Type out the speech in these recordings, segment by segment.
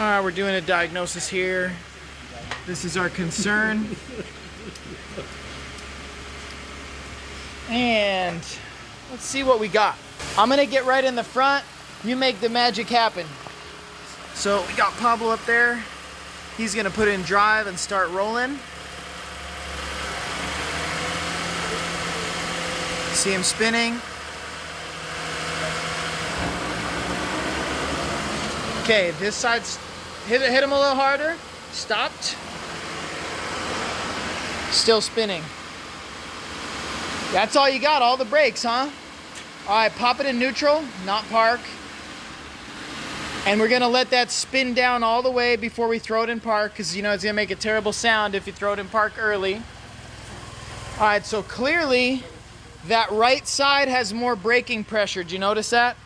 We're doing a diagnosis here. This is our concern. And let's see what we got. I'm gonna get right in the front. You make the magic happen. So we got Pablo up there. He's gonna put in drive and start rolling. See him spinning. Okay, this side's hit him a little harder. Stopped. Still spinning. That's all you got, all the brakes, huh? All right, pop it in neutral, not park. And we're gonna let that spin down all the way before we throw it in park, because you know it's gonna make a terrible sound if you throw it in park early. All right, so clearly that right side has more braking pressure. Do you notice that?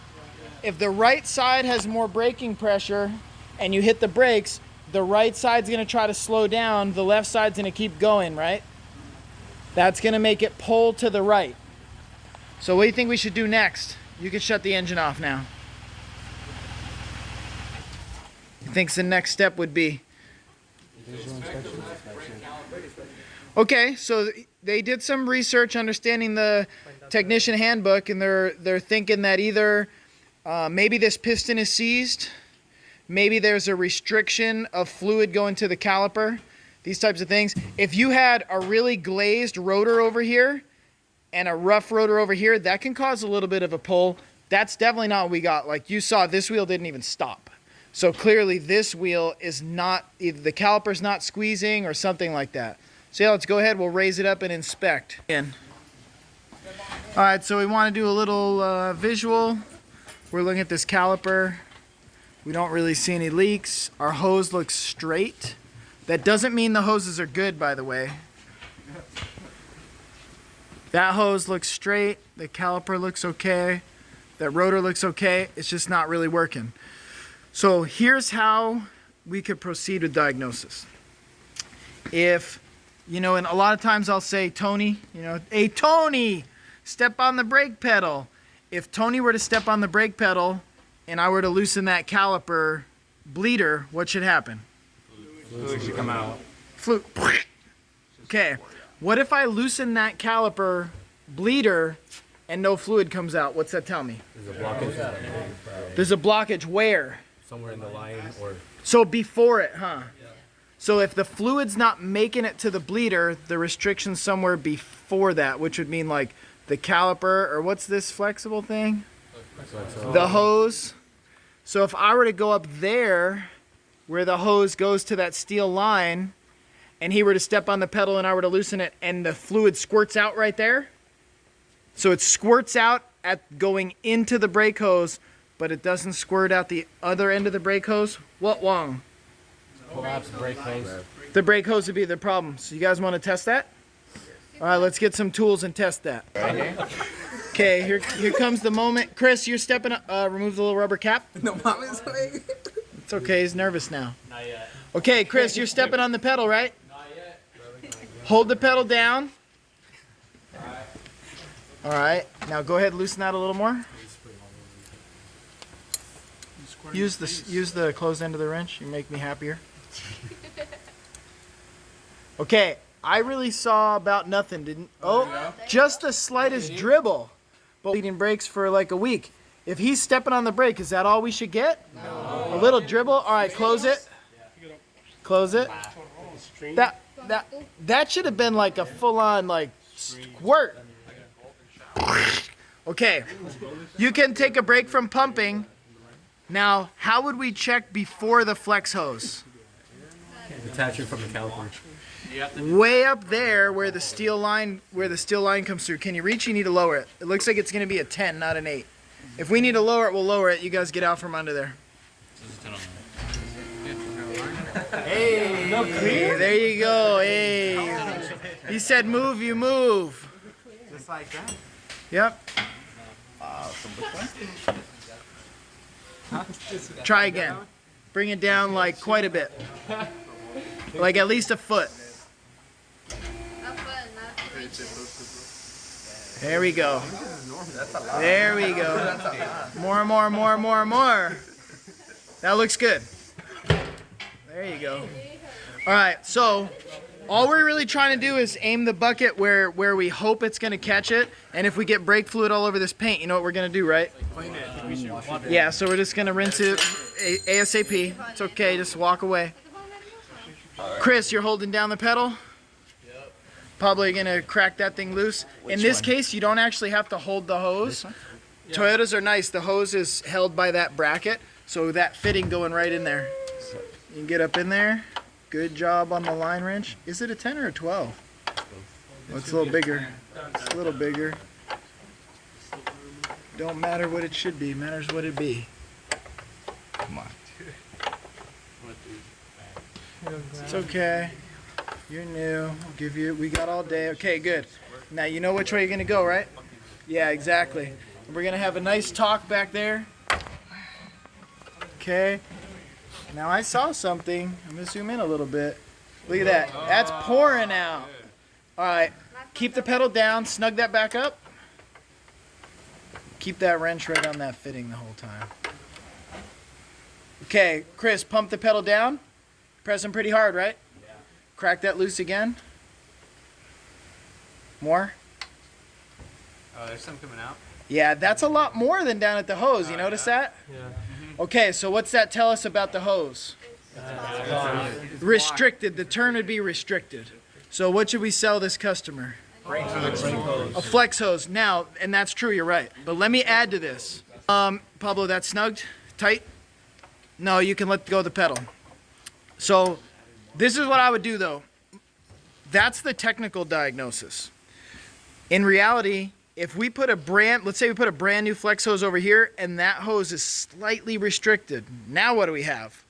If the right side has more braking pressure and you hit the brakes, the right side's gonna try to slow down, the left side's gonna keep going, right? That's gonna make it pull to the right. So what do you think we should do next? You can shut the engine off now. You think the next step would be? Okay, so they did some research understanding the technician handbook, and they're thinking that either maybe this piston is seized, maybe there's a restriction of fluid going to the caliper, these types of things. If you had a really glazed rotor over here and a rough rotor over here, that can cause a little bit of a pull. That's definitely not what we got. Like you saw, this wheel didn't even stop. So clearly this wheel is not, either the caliper's not squeezing or something like that. So yeah, let's go ahead, we'll raise it up and inspect. All right, so we want to do a little visual. We're looking at this caliper. We don't really see any leaks. Our hose looks straight. That doesn't mean the hoses are good, by the way. That hose looks straight. The caliper looks okay. That rotor looks okay. It's just not really working. So here's how we could proceed with diagnosis. If, you know, and a lot of times I'll say, Tony, you know, hey, Tony, step on the brake pedal. If Tony were to step on the brake pedal and I were to loosen that caliper bleeder, what should happen? Fluid should come out. Fluid. Okay. What if I loosen that caliper bleeder and no fluid comes out? What's that tell me? There's a blockage. There's a blockage where? Somewhere in the line or... So before it, huh? Yeah. So if the fluid's not making it to the bleeder, the restriction's somewhere before that, which would mean like the caliper, or what's this flexible thing? The hose. So if I were to go up there where the hose goes to that steel line and he were to step on the pedal and I were to loosen it and the fluid squirts out right there. So it squirts out at going into the brake hose, but it doesn't squirt out the other end of the brake hose. What wrong? Collapse brake hose. The brake hose would be the problem. So you guys want to test that? All right, let's get some tools and test that. Okay, here comes the moment. Chris, you're stepping up. Remove the little rubber cap. No, mom is like... It's okay, he's nervous now. Not yet. Okay, Chris, you're stepping on the pedal, right? Not yet. Hold the pedal down. All right, now go ahead and loosen that a little more. Use the closed end of the wrench. You make me happier. Okay, I really saw about nothing, didn't? Oh, just the slightest dribble. But leading brakes for like a week. If he's stepping on the brake, is that all we should get? No. A little dribble. All right, close it. Close it. That should have been like a full-on like squirt. Okay, you can take a break from pumping. Now, how would we check before the flex hose? Detach it from the caliper. Way up there where the steel line comes through. Can you reach? You need to lower it. It looks like it's going to be a 10, not an 8. If we need to lower it, we'll lower it. You guys get out from under there. Hey, there you go. Hey, he said move, you move. Just like that? Yep. Try again. Bring it down like quite a bit. Like at least a foot. There we go. There we go. More. That looks good. There you go. All right, so all we're really trying to do is aim the bucket where we hope it's going to catch it. And if we get brake fluid all over this paint, you know what we're going to do, right? Clean it. Yeah, so we're just going to rinse it ASAP. It's okay, just walk away. Chris, you're holding down the pedal? Yep. Probably going to crack that thing loose. In this case, you don't actually have to hold the hose. Yeah. Toyotas are nice. The hose is held by that bracket, so that fitting going right in there. You can get up in there. Good job on the line wrench. Is it a 10 or a 12? Well, it's a little bigger. It's a little bigger. Don't matter what it should be. Matters what it be. Come on. It's okay. You're new. I'll give you. We got all day. Okay, good. Now you know which way you're gonna go, right? Yeah, exactly. We're gonna have a nice talk back there. Okay. Now I saw something. I'm gonna zoom in a little bit. Look at that. That's pouring out. All right. Keep the pedal down. Snug that back up. Keep that wrench right on that fitting the whole time. Okay, Chris, pump the pedal down. Pressing pretty hard, right? Yeah. Crack that loose again. More. Oh, there's some coming out. Yeah, that's a lot more than down at the hose. You notice that? Yeah. Okay, so what's that tell us about the hose? Restricted. The turn would be restricted. So what should we sell this customer? A flex hose. Now, and that's true, you're right. But let me add to this. Pablo, that's snugged? Tight? No, you can let go of the pedal. So this is what I would do though. That's the technical diagnosis. In reality, if we put let's say we put a brand new flex hose over here and that hose is slightly restricted. Now what do we have?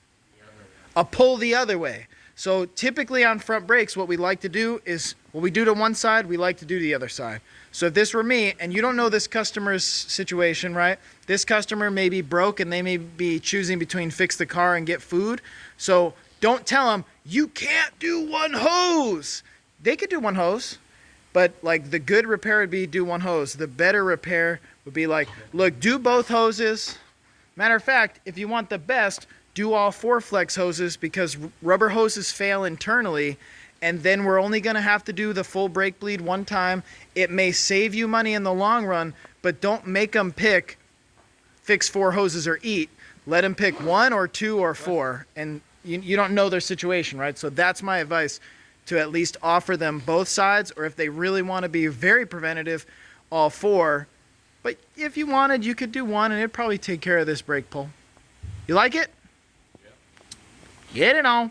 A pull the other way. So typically on front brakes, what we like to do is what we do to one side, we like to do to the other side. So if this were me, and you don't know this customer's situation, right? This customer may be broke and they may be choosing between fix the car and get food. So don't tell them, you can't do one hose. They could do one hose, but like the good repair would be do one hose. The better repair would be like, look, do both hoses. Matter of fact, if you want the best, do all 4 flex hoses because rubber hoses fail internally, and then we're only going to have to do the full brake bleed one time. It may save you money in the long run, but don't make them pick fix 4 hoses or eat. Let them pick 1 or 2 or 4, and you don't know their situation, right? So that's my advice, to at least offer them both sides, or if they really want to be very preventative, all 4. But if you wanted, you could do 1, and it'd probably take care of this brake pull. You like it? Get it on.